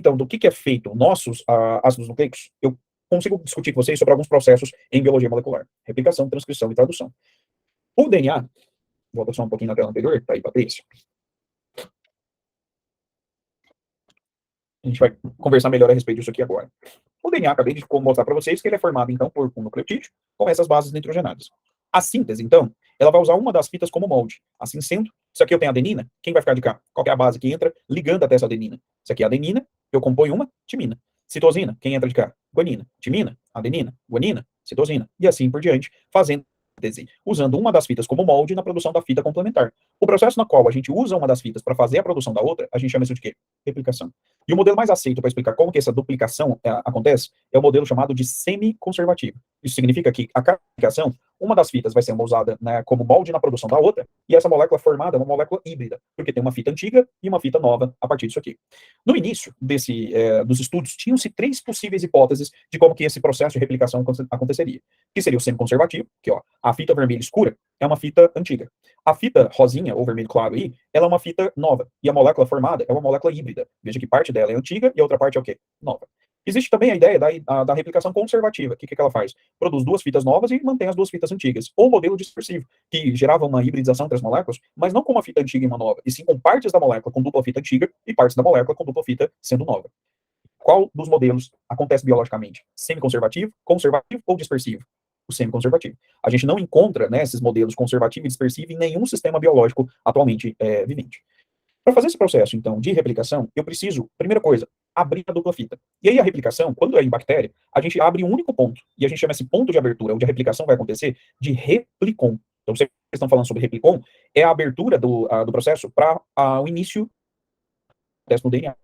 então, do que é feito nossos ácidos nucleicos, eu consigo discutir com vocês sobre alguns processos em biologia molecular. Replicação, transcrição e tradução. O DNA, volta só um pouquinho na tela anterior, tá aí, Patrícia. A gente vai conversar melhor a respeito disso aqui agora. O DNA, acabei de mostrar para vocês que ele é formado, então, por um nucleotídeo com essas bases nitrogenadas. A síntese, então, ela vai usar uma das fitas como molde. Assim sendo, isso aqui eu tenho adenina, quem vai ficar de cá? Qual é a base que entra ligando até essa adenina? Isso aqui é adenina, eu componho uma timina. Citosina, quem entra de cá? Guanina. Timina, adenina, guanina, citosina. E assim por diante, fazendo síntese, usando uma das fitas como molde na produção da fita complementar. O processo na qual a gente usa uma das fitas para fazer a produção da outra, a gente chama isso de quê? Replicação. E o modelo mais aceito para explicar como que essa duplicação acontece é o modelo chamado de semi-conservativo. Isso significa que a cada aplicação, uma das fitas vai ser usada, né, como molde na produção da outra, e essa molécula formada é uma molécula híbrida, porque tem uma fita antiga e uma fita nova a partir disso aqui. No início dos estudos, tinham-se 3 possíveis hipóteses de como que esse processo de replicação aconteceria. Que seria o semi-conservativo, que ó, a fita vermelha escura é uma fita antiga. A fita rosinha, ou vermelho claro aí, ela é uma fita nova. E a molécula formada é uma molécula híbrida. Veja que parte dela é antiga e a outra parte é o quê? Nova. Existe também a ideia da replicação conservativa. O que ela faz? Produz 2 fitas novas e mantém as 2 fitas antigas. Ou modelo dispersivo, que gerava uma hibridização entre as moléculas, mas não com uma fita antiga e uma nova, e sim com partes da molécula com dupla fita antiga e partes da molécula com dupla fita sendo nova. Qual dos modelos acontece biologicamente? Semi-conservativo, conservativo ou dispersivo? O semi-conservativo. A gente não encontra, né, esses modelos conservativo e dispersivo em nenhum sistema biológico atualmente vivente. Para fazer esse processo, então, de replicação, eu preciso, primeira coisa, abrir a dupla fita. E aí a replicação, quando é em bactéria, a gente abre um único ponto. E a gente chama esse ponto de abertura, onde a replicação vai acontecer, de replicon. Então, vocês estão falando sobre replicon, é a abertura do processo para o início no DNA,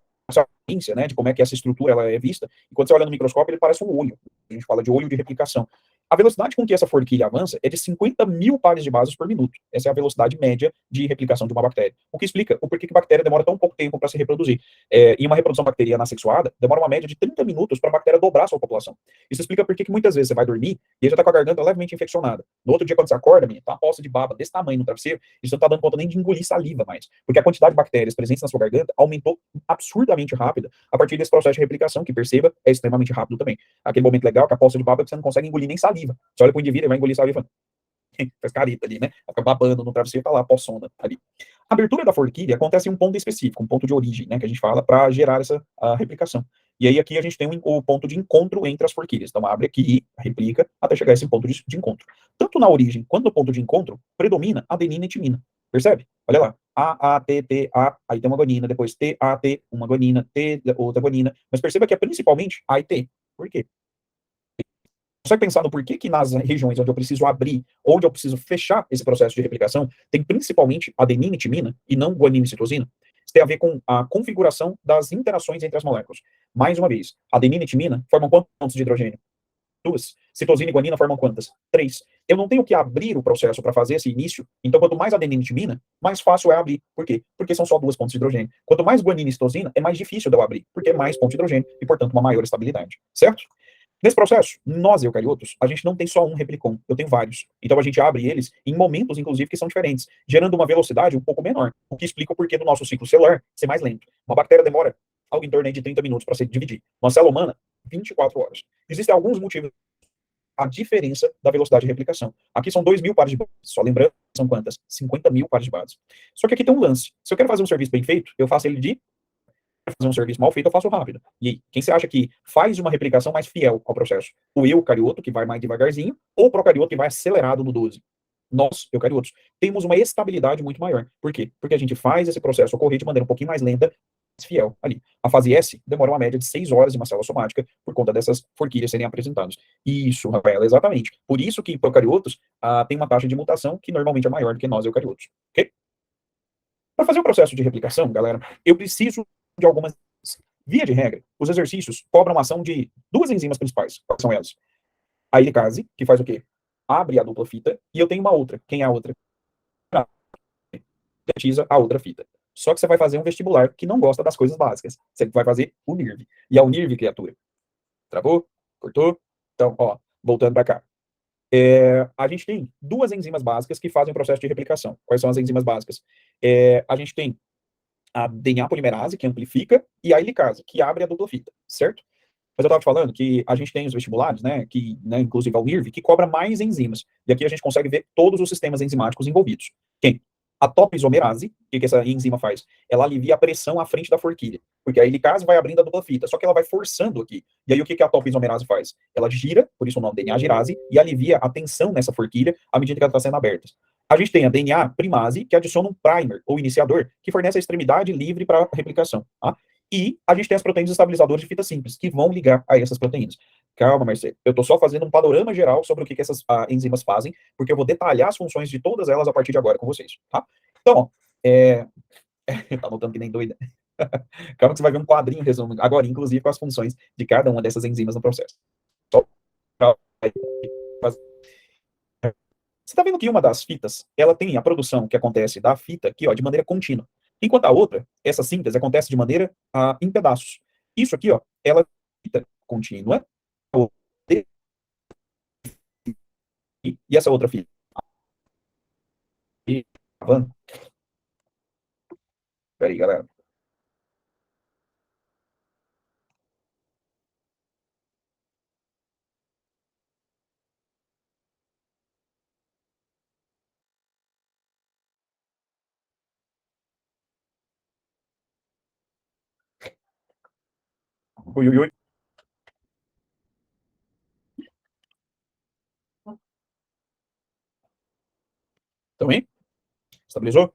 né, de como é que essa estrutura ela é vista. E quando você olha no microscópio, ele parece um olho. A gente fala de olho de replicação. A velocidade com que essa forquilha avança é de 50 mil pares de bases por minuto. Essa é a velocidade média de replicação de uma bactéria. O que explica o porquê que a bactéria demora tão pouco tempo para se reproduzir. Em uma reprodução bacteriana assexuada, demora uma média de 30 minutos para a bactéria dobrar a sua população. Isso explica por que muitas vezes você vai dormir e aí já está com a garganta levemente infeccionada. No outro dia, quando você acorda, menina, tá uma poça de baba desse tamanho no travesseiro, e você não está dando conta nem de engolir saliva mais. Porque a quantidade de bactérias presentes na sua garganta aumentou absurdamente rápida a partir desse processo de replicação, que perceba, é extremamente rápido também. Aquele momento legal, que a poça de baba, que você não consegue engolir nem saliva. Você olha para o indivíduo e vai engolir saliva, faz careta ali, né? Fica babando no travesseiro, tá lá, poçona ali. A abertura da forquilha acontece em um ponto específico, um ponto de origem, né, que a gente fala, para gerar essa replicação. E aí aqui a gente tem o ponto de encontro entre as forquilhas. Então abre aqui, replica, até chegar a esse ponto de encontro. Tanto na origem quanto no ponto de encontro, predomina adenina e timina. Percebe? Olha lá. A, T, T, A, aí tem uma guanina, depois T, A, T, uma guanina, T, outra guanina. Mas perceba que é principalmente A e T. Por quê? Consegue pensar no porquê que nas regiões onde eu preciso abrir, onde eu preciso fechar esse processo de replicação, tem principalmente adenina e timina, e não guanina e citosina? Isso tem a ver com a configuração das interações entre as moléculas. Mais uma vez, adenina e timina formam quantos pontos de hidrogênio? 2. Citosina e guanina formam quantas? 3. Eu não tenho que abrir o processo para fazer esse início, então quanto mais adenina e timina, mais fácil é abrir. Por quê? Porque são só 2 pontos de hidrogênio. Quanto mais guanina e citosina, é mais difícil de eu abrir, porque é mais ponto de hidrogênio e, portanto, uma maior estabilidade. Certo? Nesse processo, nós eucariotos, a gente não tem só um replicon, eu tenho vários. Então a gente abre eles em momentos, inclusive, que são diferentes, gerando uma velocidade um pouco menor, o que explica o porquê do nosso ciclo celular ser mais lento. Uma bactéria demora algo em torno de 30 minutos para se dividir. Uma célula humana, 24 horas. Existem alguns motivos a diferença da velocidade de replicação. Aqui são 2.000 pares de bases, só lembrando, são quantas? 50 mil pares de bases. Só que aqui tem um lance. Se eu quero fazer um serviço bem feito, eu faço ele de fazer um serviço mal feito, eu faço rápido. E aí, quem você acha que faz uma replicação mais fiel ao processo? O eucarioto, que vai mais devagarzinho, ou o procarioto, que vai acelerado no 12? Nós, eucariotos, temos uma estabilidade muito maior. Por quê? Porque a gente faz esse processo ocorrer de maneira um pouquinho mais lenta, mais fiel ali. A fase S demora uma média de 6 horas em uma célula somática por conta dessas forquilhas serem apresentadas. Isso, Rafaela, exatamente. Por isso que procariotos têm uma taxa de mutação que normalmente é maior do que nós, eucariotos. Ok? Para fazer o processo de replicação, galera, eu preciso de algumas. Via de regra, os exercícios cobram a ação de 2 enzimas principais. Quais são elas? A helicase, que faz o quê? Abre a dupla fita, e eu tenho uma outra. Quem é a outra? Sintetiza a outra fita. Só que você vai fazer um vestibular que não gosta das coisas básicas. Você vai fazer o NIRV. E é o NIRV, criatura. Travou? Cortou? Então, ó, voltando para cá. A gente tem 2 enzimas básicas que fazem o processo de replicação. Quais são as enzimas básicas? A gente tem a DNA polimerase, que amplifica, e a helicase, que abre a dupla fita, certo? Mas eu estava te falando que a gente tem os vestibulares, né, que, né, inclusive a UNIRV, que cobra mais enzimas. E aqui a gente consegue ver todos os sistemas enzimáticos envolvidos. Quem? A topoisomerase, o que essa enzima faz? Ela alivia a pressão à frente da forquilha, porque a helicase vai abrindo a dupla fita, só que ela vai forçando aqui. E aí o que a topoisomerase faz? Ela gira, por isso o nome DNA girase, e alivia a tensão nessa forquilha à medida que ela está sendo aberta. A gente tem a DNA primase, que adiciona um primer, ou iniciador, que fornece a extremidade livre para a replicação. Tá? E a gente tem as proteínas estabilizadoras de fita simples, que vão ligar a essas proteínas. Calma, Marcelo. Eu estou só fazendo um panorama geral sobre o que essas enzimas fazem, porque eu vou detalhar as funções de todas elas a partir de agora com vocês, tá? Então, ó, tá anotando que nem doida. Calma que você vai ver um quadrinho resumo agora, inclusive com as funções de cada uma dessas enzimas no processo. Só você está vendo que uma das fitas, ela tem a produção que acontece da fita aqui, ó, de maneira contínua. Enquanto a outra, essa síntese acontece de maneira em pedaços. Isso aqui, ó, ela é fita contínua, e essa outra fita. Peraí, galera. Ui, ui, ui. Também? Estabilizou?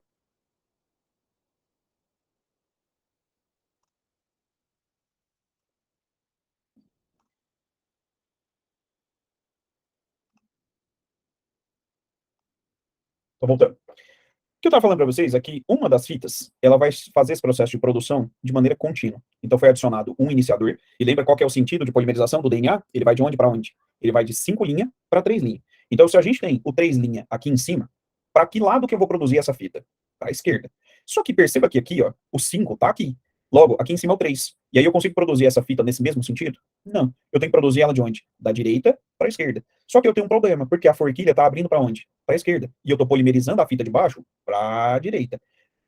Tô voltando. O que eu estava falando para vocês é que uma das fitas, ela vai fazer esse processo de produção de maneira contínua. Então foi adicionado um iniciador. E lembra qual que é o sentido de polimerização do DNA? Ele vai de onde para onde? Ele vai de 5 linhas para 3 linhas. Então se a gente tem o 3 linha aqui em cima, para que lado que eu vou produzir essa fita? Para a esquerda. Só que perceba que aqui, ó, o 5 tá aqui. Logo, aqui em cima é o 3. E aí eu consigo produzir essa fita nesse mesmo sentido? Não. Eu tenho que produzir ela de onde? Da direita para a esquerda. Só que eu tenho um problema, porque a forquilha está abrindo para onde? Para a esquerda. E eu estou polimerizando a fita de baixo para a direita.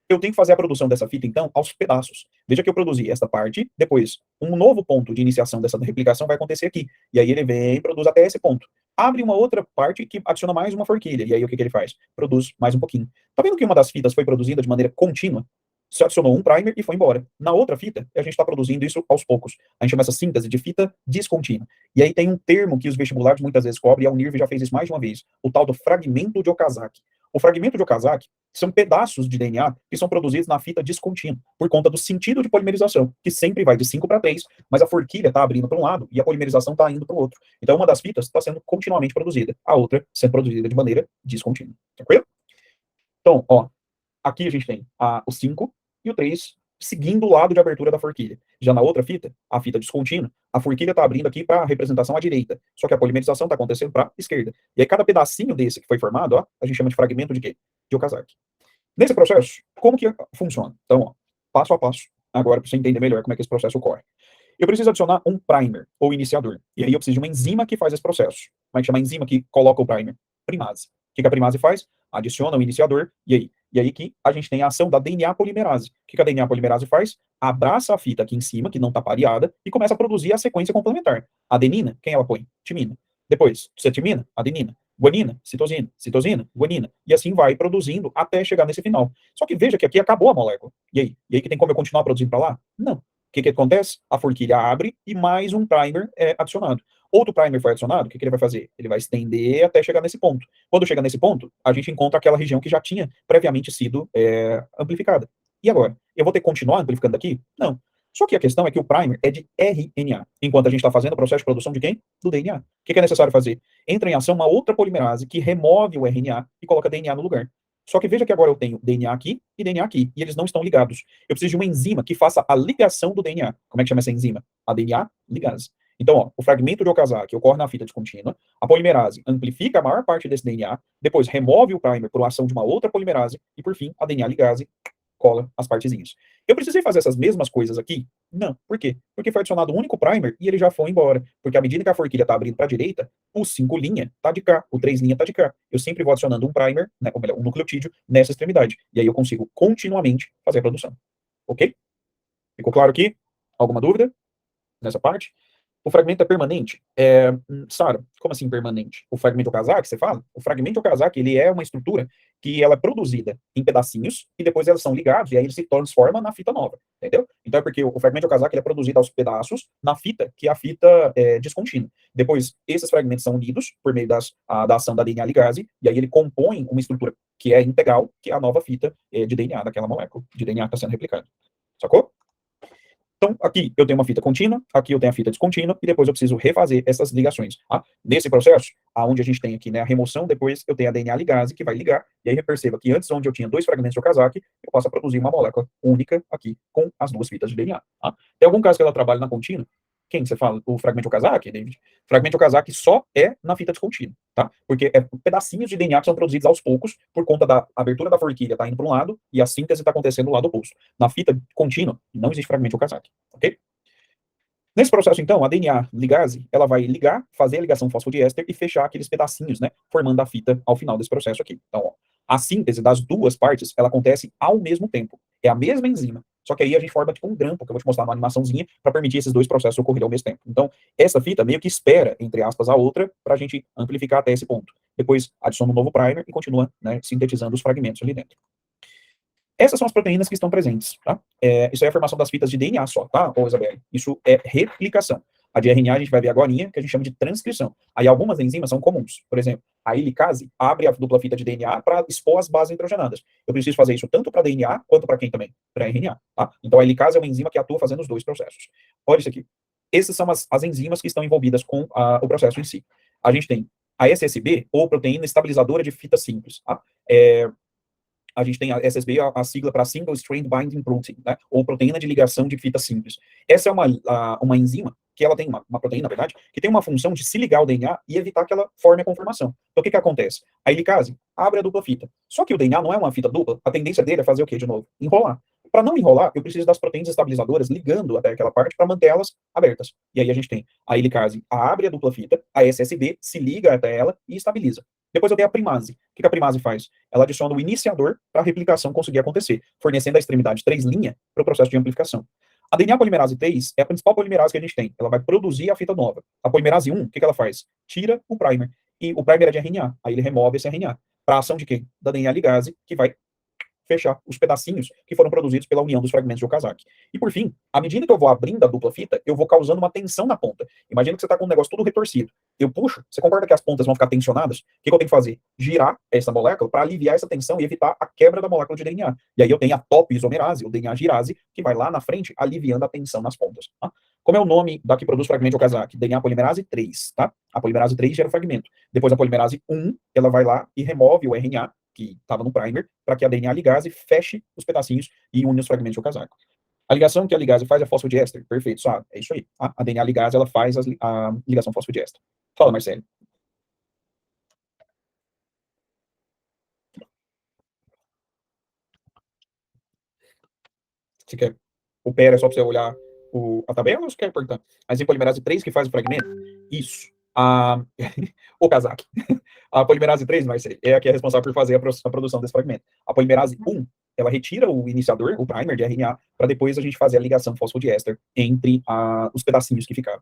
Eu tenho que fazer a produção dessa fita, então, aos pedaços. Veja que eu produzi esta parte, depois, um novo ponto de iniciação dessa replicação vai acontecer aqui. E aí ele vem e produz até esse ponto. Abre uma outra parte que adiciona mais uma forquilha. E aí o que ele faz? Produz mais um pouquinho. Tá vendo que uma das fitas foi produzida de maneira contínua? Se adicionou um primer e foi embora. Na outra fita, a gente está produzindo isso aos poucos. A gente chama essa síntese de fita descontínua. E aí tem um termo que os vestibulares muitas vezes cobrem, e a Unirv já fez isso mais de uma vez, o tal do fragmento de Okazaki. O fragmento de Okazaki são pedaços de DNA que são produzidos na fita descontínua, por conta do sentido de polimerização, que sempre vai de 5 para 3, mas a forquilha está abrindo para um lado e a polimerização está indo para o outro. Então, uma das fitas está sendo continuamente produzida, a outra sendo produzida de maneira descontínua. Tranquilo? Então, ó, aqui a gente tem o 5 e o 3 seguindo o lado de abertura da forquilha. Já na outra fita, a fita descontínua, a forquilha está abrindo aqui para a representação à direita, só que a polimerização está acontecendo para a esquerda. E aí cada pedacinho desse que foi formado, ó, a gente chama de fragmento de quê? De Okazaki. Nesse processo, como que funciona? Então, ó, passo a passo, agora para você entender melhor como é que esse processo ocorre. Eu preciso adicionar um primer, ou iniciador. E aí eu preciso de uma enzima que faz esse processo. Como é que chama a enzima que coloca o primer? Primase. O que a primase faz? Adiciona o iniciador, e aí? E aí que a gente tem a ação da DNA polimerase. O que a DNA polimerase faz? Abraça a fita aqui em cima, que não está pareada, e começa a produzir a sequência complementar. Adenina, quem ela põe? Timina. Depois, cetimina, adenina. Guanina, citosina, citosina, guanina. E assim vai produzindo até chegar nesse final. Só que veja que aqui acabou a molécula. E aí? E aí que tem como eu continuar produzindo para lá? Não. O que acontece? A forquilha abre e mais um primer é adicionado. Outro primer foi adicionado, o que ele vai fazer? Ele vai estender até chegar nesse ponto. Quando chega nesse ponto, a gente encontra aquela região que já tinha previamente sido amplificada. E agora? Eu vou ter que continuar amplificando aqui? Não. Só que a questão é que o primer é de RNA, enquanto a gente está fazendo o processo de produção de quem? Do DNA. O que é necessário fazer? Entra em ação uma outra polimerase que remove o RNA e coloca DNA no lugar. Só que veja que agora eu tenho DNA aqui e DNA aqui, e eles não estão ligados. Eu preciso de uma enzima que faça a ligação do DNA. Como é que chama essa enzima? A DNA ligase. Então, ó, o fragmento de Okazaki ocorre na fita descontínua, a polimerase amplifica a maior parte desse DNA, depois remove o primer por ação de uma outra polimerase, e por fim, a DNA ligase cola as partezinhas. Eu precisei fazer essas mesmas coisas aqui? Não. Por quê? Porque foi adicionado um único primer e ele já foi embora. Porque à medida que a forquilha está abrindo para a direita, o 5' está de cá, o 3' está de cá. Eu sempre vou adicionando um primer, né, ou melhor, um nucleotídeo nessa extremidade. E aí eu consigo continuamente fazer a produção. Ok? Ficou claro aqui? Alguma dúvida nessa parte? O fragmento é permanente? Sara, como assim permanente? O fragmento Okazaki, você fala? O fragmento Okazaki, ele é uma estrutura que ela é produzida em pedacinhos e depois elas são ligados e aí ele se transforma na fita nova, entendeu? Então é porque o fragmento Okazaki ele é produzido aos pedaços na fita, que é a fita descontínua. Depois, esses fragmentos são unidos por meio da ação da DNA ligase e aí ele compõe uma estrutura que é integral, que é a nova fita de DNA daquela molécula, de DNA que está sendo replicada. Sacou? Então, aqui eu tenho uma fita contínua, aqui eu tenho a fita descontínua, e depois eu preciso refazer essas ligações. Tá? Nesse processo, aonde a gente tem aqui né, a remoção, depois eu tenho a DNA ligase, que vai ligar, e aí perceba que antes, onde eu tinha 2 fragmentos de Okazaki, eu posso produzir uma molécula única aqui, com as 2 fitas de DNA. Tá? Tem algum caso que ela trabalha na contínua? Quem você fala? O fragmento Okazaki, David? O fragmento Okazaki só é na fita descontínua, tá? Porque é pedacinhos de DNA que são produzidos aos poucos por conta da abertura da forquilha tá indo para um lado e a síntese está acontecendo do lado oposto. Na fita contínua, não existe fragmento Okazaki, ok? Nesse processo, então, a DNA ligase, ela vai ligar, fazer a ligação fosfodiéster e fechar aqueles pedacinhos, né, formando a fita ao final desse processo aqui. Então, ó, a síntese das duas partes, ela acontece ao mesmo tempo. É a mesma enzima, só que aí a gente forma tipo um grampo, que eu vou te mostrar uma animaçãozinha, para permitir esses dois processos ocorrerem ao mesmo tempo. Então, essa fita meio que espera, entre aspas, a outra, para a gente amplificar até esse ponto. Depois, adiciona um novo primer e continua, né, sintetizando os fragmentos ali dentro. Essas são as proteínas que estão presentes, tá? Isso aí é a formação das fitas de DNA só, tá, ô Isabelle? Isso é replicação. A de RNA a gente vai ver agora, que a gente chama de transcrição. Aí algumas enzimas são comuns. Por exemplo, a helicase abre a dupla fita de DNA para expor as bases nitrogenadas. Eu preciso fazer isso tanto para DNA quanto para quem também? Para RNA, tá? Então a helicase é uma enzima que atua fazendo os dois processos. Olha isso aqui. Essas são as enzimas que estão envolvidas com o processo em si. A gente tem a SSB, ou proteína estabilizadora de fita simples, tá? A gente tem a SSB, a sigla para Single Strand Binding Protein, né? Ou proteína de ligação de fita simples. Essa é uma enzima, que ela tem uma proteína, na verdade, que tem uma função de se ligar ao DNA e evitar que ela forme a conformação. Então, o que acontece? A helicase abre a dupla fita. Só que o DNA não é uma fita dupla, a tendência dele é fazer o quê de novo? Enrolar. Para não enrolar, eu preciso das proteínas estabilizadoras ligando até aquela parte para manter elas abertas. E aí a gente tem a helicase abre a dupla fita, a SSB se liga até ela e estabiliza. Depois eu tenho a primase. O que a primase faz? Ela adiciona o iniciador para a replicação conseguir acontecer, fornecendo a extremidade 3' para o processo de amplificação. A DNA polimerase 3 é a principal polimerase que a gente tem. Ela vai produzir a fita nova. A polimerase 1, o que ela faz? Tira o primer. E o primer é de RNA. Aí ele remove esse RNA. Para a ação de quem? Da DNA ligase, que vai fechar os pedacinhos que foram produzidos pela união dos fragmentos de Okazaki. E por fim, à medida que eu vou abrindo a dupla fita, eu vou causando uma tensão na ponta. Imagina que você está com um negócio todo retorcido. Eu puxo, você concorda que as pontas vão ficar tensionadas? O que eu tenho que fazer? Girar essa molécula para aliviar essa tensão e evitar a quebra da molécula de DNA. E aí eu tenho a topoisomerase, o DNA girase, que vai lá na frente aliviando a tensão nas pontas. Tá? Como é o nome da que produz fragmento de Okazaki? DNA polimerase 3, tá? A polimerase 3 gera o fragmento. Depois a polimerase 1, ela vai lá e remove o RNA, que estava no primer, para que a DNA ligase feche os pedacinhos e une os fragmentos de Okazaki. A ligação que a ligase faz é fosfodiéster. Perfeito, sabe? É isso aí. A DNA ligase, ela faz a ligação fosfodiéster. Fala, Marcelo. Você quer o pera só para você olhar a tabela ou você quer perguntar? Mas em polimerase 3 que faz o fragmento? Isso. O Okazaki. A polimerase 3, Marcelo, é a que é responsável por fazer a produção desse fragmento. A polimerase 1, ela retira o iniciador, o primer de RNA, para depois a gente fazer a ligação fosfodiéster entre os pedacinhos que ficaram.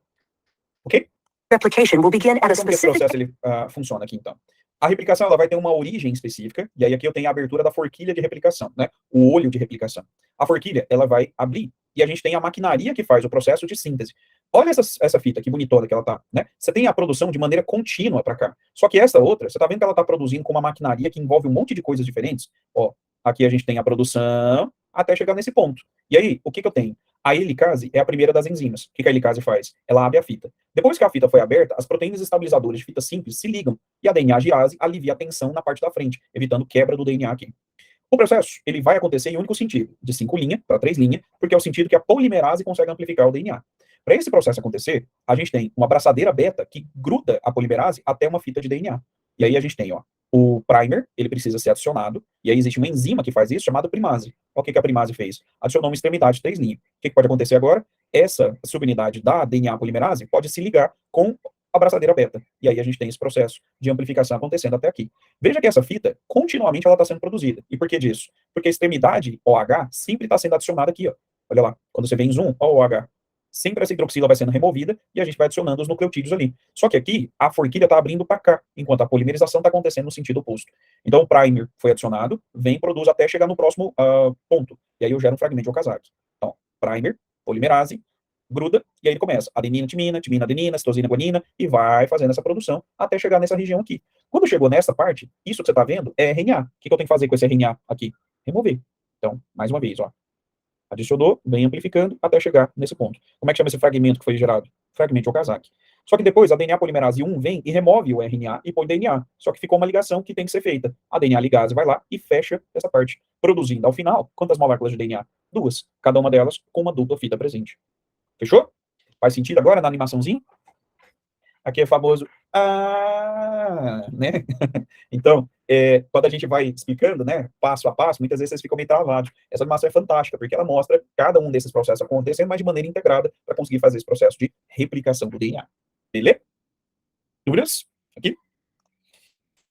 Ok? Replication will begin at a specific... Como esse processo ele, funciona aqui, então? A replicação ela vai ter uma origem específica, e aí aqui eu tenho a abertura da forquilha de replicação, né? O olho de replicação. A forquilha, ela vai abrir, e a gente tem a maquinaria que faz o processo de síntese. Olha essa fita, que bonitona que ela tá, né? Você tem a produção de maneira contínua para cá. Só que essa outra, você tá vendo que ela tá produzindo com uma maquinaria que envolve um monte de coisas diferentes? Ó, aqui a gente tem a produção até chegar nesse ponto. E aí, o que eu tenho? A helicase é a primeira das enzimas. O que a helicase faz? Ela abre a fita. Depois que a fita foi aberta, as proteínas estabilizadoras de fita simples se ligam e a DNA girase alivia a tensão na parte da frente, evitando quebra do DNA aqui. O processo ele vai acontecer em um único sentido, de 5' para 3', porque é o sentido que a polimerase consegue amplificar o DNA. Para esse processo acontecer, a gente tem uma abraçadeira beta que gruda a polimerase até uma fita de DNA. E aí a gente tem, ó, o primer, ele precisa ser adicionado, e aí existe uma enzima que faz isso, chamada primase. O que a primase fez? Adicionou uma extremidade 3'. O que pode acontecer agora? Essa subunidade da DNA polimerase pode se ligar com abraçadeira beta. E aí a gente tem esse processo de amplificação acontecendo até aqui. Veja que essa fita, continuamente, ela está sendo produzida. E por que disso? Porque a extremidade OH sempre está sendo adicionada aqui, ó. Olha lá, quando você vem em zoom, ó, o OH. Sempre essa hidroxila vai sendo removida e a gente vai adicionando os nucleotídeos ali. Só que aqui, a forquilha está abrindo para cá, enquanto a polimerização está acontecendo no sentido oposto. Então, o primer foi adicionado, vem e produz até chegar no próximo ponto. E aí eu gero um fragmento de Okazaki. Então, primer, polimerase, gruda, e aí ele começa adenina, timina, timina, adenina, citosina, guanina, e vai fazendo essa produção até chegar nessa região aqui. Quando chegou nessa parte, isso que você está vendo é RNA. O que eu tenho que fazer com esse RNA aqui? Remover. Então, mais uma vez, ó. Adicionou, vem amplificando até chegar nesse ponto. Como é que chama esse fragmento que foi gerado? Fragmento de Okazaki. Só que depois a DNA polimerase 1 vem e remove o RNA e põe DNA. Só que ficou uma ligação que tem que ser feita. A DNA ligase vai lá e fecha essa parte, produzindo ao final quantas moléculas de DNA? 2. Cada uma delas com uma dupla fita presente. Fechou? Faz sentido agora na animaçãozinha? Aqui é famoso né? Então, quando a gente vai explicando, né, passo a passo, muitas vezes vocês ficam meio travados. Essa animação é fantástica, porque ela mostra cada um desses processos acontecendo, mas de maneira integrada, para conseguir fazer esse processo de replicação do DNA. Beleza? Dúvidas? Aqui?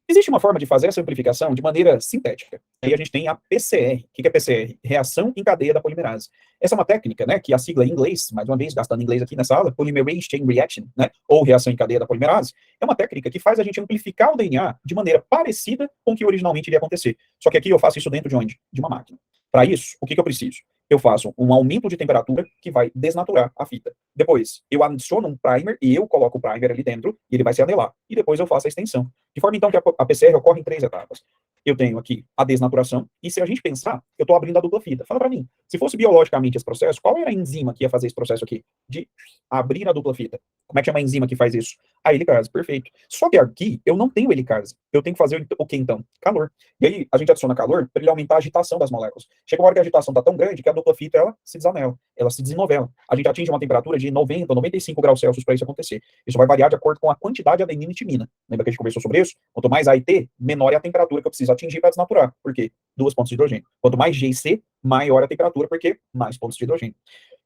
Existe uma forma de fazer essa amplificação de maneira sintética. Aí a gente tem a PCR. O que é PCR? Reação em cadeia da polimerase. Essa é uma técnica, né, que a sigla em inglês, mais uma vez, gastando inglês aqui nessa aula, Polymerase Chain Reaction, né, ou reação em cadeia da polimerase, é uma técnica que faz a gente amplificar o DNA de maneira parecida com o que originalmente iria acontecer. Só que aqui eu faço isso dentro de onde? De uma máquina. Para isso, o que eu preciso? Eu faço um aumento de temperatura que vai desnaturar a fita. Depois, eu adiciono um primer e eu coloco o primer ali dentro e ele vai se anelar. E depois eu faço a extensão. De forma, então, que a PCR ocorre em 3 etapas. Eu tenho aqui a desnaturação, e se a gente pensar, eu estou abrindo a dupla fita. Fala para mim, se fosse biologicamente esse processo, qual era a enzima que ia fazer esse processo aqui? De abrir a dupla fita. Como é que chama a enzima que faz isso? A helicase, perfeito. Só que aqui, eu não tenho helicase. Eu tenho que fazer o que então? Calor. E aí, a gente adiciona calor para ele aumentar a agitação das moléculas. Chega uma hora que a agitação está tão grande que a dupla fita, ela se desanela, ela se desenovela. A gente atinge uma temperatura de 90, 95 graus Celsius para isso acontecer. Isso vai variar de acordo com a quantidade de adenina e timina. Lembra que a gente conversou sobre isso? Quanto mais A e T, menor é a temperatura que eu preciso atingir para desnaturar. Por quê? 2 pontos de hidrogênio. Quanto mais G e C, maior a temperatura, porque mais pontos de hidrogênio.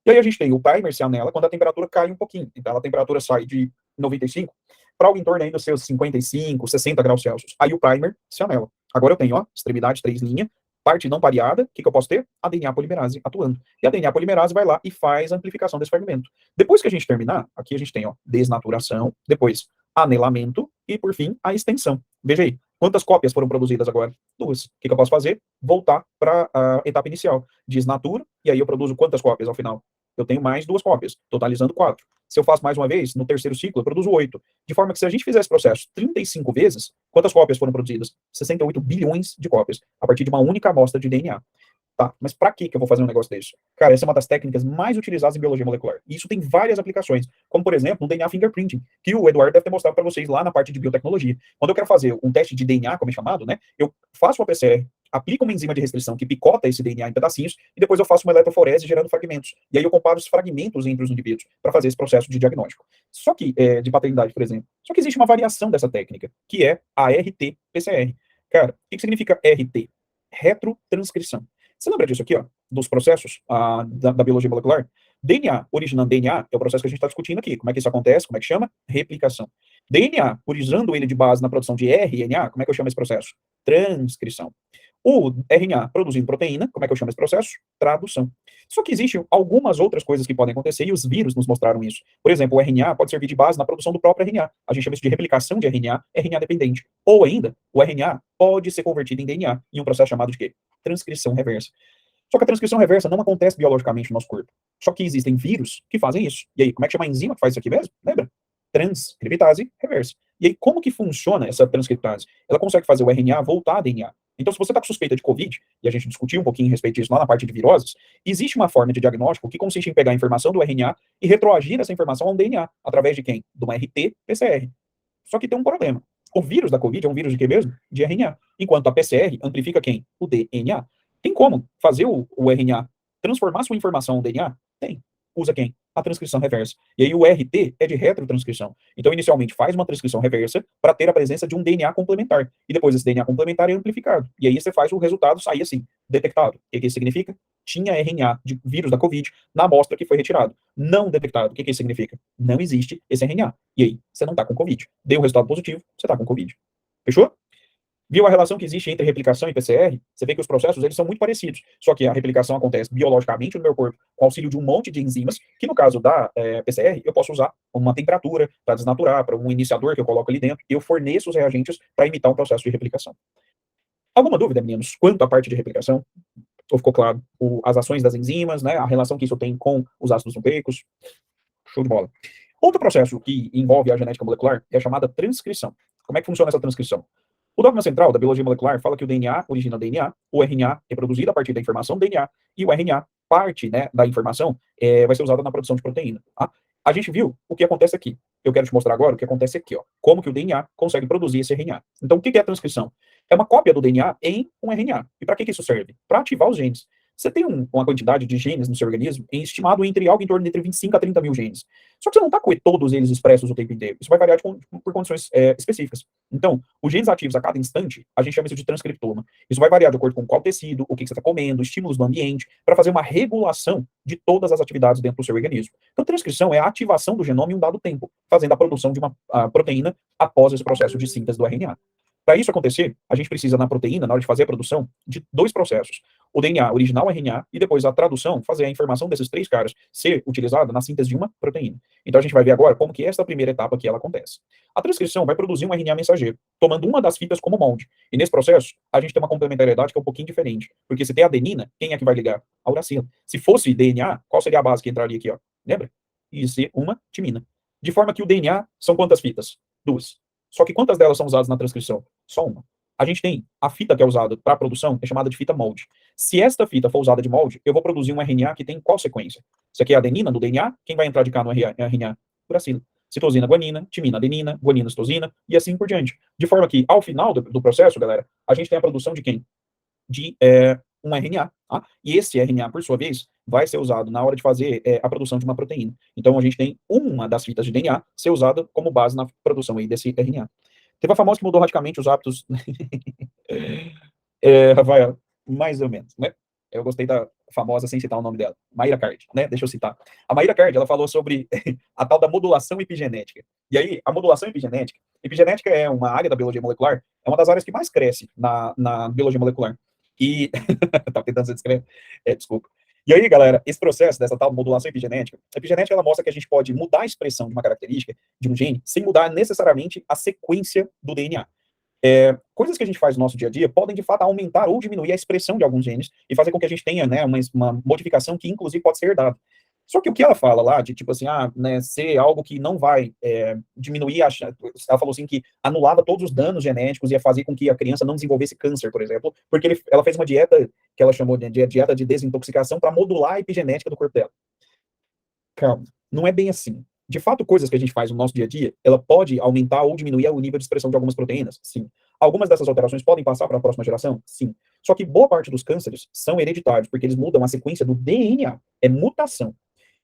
E aí a gente tem o primer se anela quando a temperatura cai um pouquinho. Então a temperatura sai de 95 para algo em torno aí dos seus 55, 60 graus Celsius. Aí o primer se anela. Agora eu tenho, ó, extremidade 3 linha, parte não pareada, o que eu posso ter? A DNA polimerase atuando. E a DNA polimerase vai lá e faz a amplificação desse fragmento. Depois que a gente terminar, aqui a gente tem, ó, desnaturação, depois anelamento e, por fim, a extensão. Veja aí, quantas cópias foram produzidas agora? 2. O que eu posso fazer? Voltar para a etapa inicial. Desnatura, e aí eu produzo quantas cópias ao final? Eu tenho mais 2 cópias, totalizando 4. Se eu faço mais uma vez, no terceiro ciclo, eu produzo 8. De forma que se a gente fizer esse processo 35 vezes, quantas cópias foram produzidas? 68 bilhões de cópias, a partir de uma única amostra de DNA. Tá, mas para que eu vou fazer um negócio desse? Cara, essa é uma das técnicas mais utilizadas em biologia molecular. E isso tem várias aplicações, como, por exemplo, o DNA fingerprinting, que o Eduardo deve ter mostrado para vocês lá na parte de biotecnologia. Quando eu quero fazer um teste de DNA, como é chamado, né, eu faço uma PCR, aplico uma enzima de restrição que picota esse DNA em pedacinhos, e depois eu faço uma eletroforese gerando fragmentos. E aí eu comparo os fragmentos entre os indivíduos para fazer esse processo de diagnóstico. Só que, de paternidade, por exemplo. Só que existe uma variação dessa técnica, que é a RT-PCR. Cara, o que significa RT? Retrotranscrição. Você lembra disso aqui, ó, dos processos da biologia molecular? DNA originando DNA é o processo que a gente está discutindo aqui. Como é que isso acontece? Como é que chama? Replicação. DNA, utilizando ele de base na produção de RNA, como é que eu chamo esse processo? Transcrição. O RNA produzindo proteína, como é que eu chamo esse processo? Tradução. Só que existem algumas outras coisas que podem acontecer e os vírus nos mostraram isso. Por exemplo, o RNA pode servir de base na produção do próprio RNA. A gente chama isso de replicação de RNA, RNA dependente. Ou ainda, o RNA pode ser convertido em DNA em um processo chamado de quê? Transcrição reversa. Só que a transcrição reversa não acontece biologicamente no nosso corpo. Só que existem vírus que fazem isso. E aí, como é que chama a enzima que faz isso aqui mesmo? Lembra? Transcriptase reversa. E aí, como que funciona essa transcriptase? Ela consegue fazer o RNA voltar a DNA. Então, se você está com suspeita de Covid, e a gente discutiu um pouquinho a respeito disso lá na parte de viroses, existe uma forma de diagnóstico que consiste em pegar a informação do RNA e retroagir essa informação a um DNA, através de quem? De uma RT-PCR. Só que tem um problema. O vírus da Covid é um vírus de quê mesmo? De RNA. Enquanto a PCR amplifica quem? O DNA. Tem como fazer o RNA transformar sua informação em DNA? Tem. usa quem? A transcrição reversa. E aí o RT é de retrotranscrição. Então, inicialmente, faz uma transcrição reversa para ter a presença de um DNA complementar. E depois esse DNA complementar é amplificado. E aí você faz o resultado sair assim, detectado. O que isso significa? Tinha RNA de vírus da Covid na amostra que foi retirado. Não detectado. O que isso significa? Não existe esse RNA. E aí, você não está com Covid. Deu um resultado positivo, você está com Covid. Fechou? Viu a relação que existe entre replicação e PCR? Você vê que os processos eles são muito parecidos, só que a replicação acontece biologicamente no meu corpo com auxílio de um monte de enzimas, que no caso da PCR, eu posso usar uma temperatura para desnaturar, para um iniciador que eu coloco ali dentro, eu forneço os reagentes para imitar um processo de replicação. Alguma dúvida, meninos, quanto à parte de replicação? Ou ficou claro? As ações das enzimas, né, a relação que isso tem com os ácidos nucleicos? Show de bola. Outro processo que envolve a genética molecular é a chamada transcrição. Como é que funciona essa transcrição? O dogma central da biologia molecular fala que o DNA origina DNA, o RNA é produzido a partir da informação do DNA, e o RNA, parte, né, da informação, vai ser usada na produção de proteína. Tá? A gente viu o que acontece aqui. Eu quero te mostrar agora o que acontece aqui, ó. Como que o DNA consegue produzir esse RNA. Então, o que é a transcrição? É uma cópia do DNA em um RNA. E para que isso serve? Para ativar os genes. Você tem uma quantidade de genes no seu organismo estimado entre algo em torno de entre 25 a 30 mil genes. Só que você não está com todos eles expressos o tempo inteiro. Isso vai variar por condições específicas. Então, os genes ativos a cada instante, a gente chama isso de transcriptoma. Isso vai variar de acordo com qual tecido, o que você está comendo, estímulos do ambiente, para fazer uma regulação de todas as atividades dentro do seu organismo. Então, transcrição é a ativação do genoma em um dado tempo, fazendo a produção de uma proteína após esse processo de síntese do RNA. Para isso acontecer, a gente precisa, na proteína, na hora de fazer a produção, de dois processos. O DNA original RNA e depois a tradução, fazer a informação desses três caras ser utilizada na síntese de uma proteína. Então a gente vai ver agora como que essa primeira etapa aqui ela acontece. A transcrição vai produzir um RNA mensageiro, tomando uma das fitas como molde. E nesse processo, a gente tem uma complementariedade que é um pouquinho diferente. Porque se tem adenina, quem é que vai ligar? A uracila. Se fosse DNA, qual seria a base que entraria aqui, ó? Lembra? Ia ser uma timina. De forma que o DNA são quantas fitas? Duas. Só que quantas delas são usadas na transcrição? Só uma. A gente tem a fita que é usada para a produção, é chamada de fita molde. Se esta fita for usada de molde, eu vou produzir um RNA que tem qual sequência? Isso aqui é adenina no DNA, quem vai entrar de cá no RNA? Uracila. Citosina, guanina, timina, adenina, guanina, citosina, e assim por diante. De forma que, ao final do processo, galera, a gente tem a produção de quem? De um RNA. Tá? E esse RNA, por sua vez, vai ser usado na hora de fazer a produção de uma proteína. Então, a gente tem uma das fitas de DNA ser usada como base na produção aí desse RNA. Teve uma famosa que mudou radicalmente os hábitos. Rafael, mais ou menos, né? Eu gostei da famosa, sem citar o nome dela, Mayra Card, né? Deixa eu citar. A Mayra Card, ela falou sobre a tal da modulação epigenética. E aí, a modulação epigenética é uma área da biologia molecular, é uma das áreas que mais cresce na biologia molecular. E, tá tentando ser discreto, desculpa. E aí, galera, esse processo dessa tal modulação epigenética, a epigenética ela mostra que a gente pode mudar a expressão de uma característica, de um gene, sem mudar necessariamente a sequência do DNA. Coisas que a gente faz no nosso dia a dia podem, de fato, aumentar ou diminuir a expressão de alguns genes e fazer com que a gente tenha, né, uma modificação que, inclusive, pode ser herdada. Só que o que ela fala lá, de tipo assim, né, ser algo que não vai diminuir, ela falou assim que anulava todos os danos genéticos e ia fazer com que a criança não desenvolvesse câncer, por exemplo, porque ela fez uma dieta que ela chamou de dieta de desintoxicação para modular a epigenética do corpo dela. Calma, não é bem assim. De fato, coisas que a gente faz no nosso dia a dia, ela pode aumentar ou diminuir o nível de expressão de algumas proteínas? Sim. Algumas dessas alterações podem passar para a próxima geração? Sim. Só que boa parte dos cânceres são hereditários, porque eles mudam a sequência do DNA. É mutação.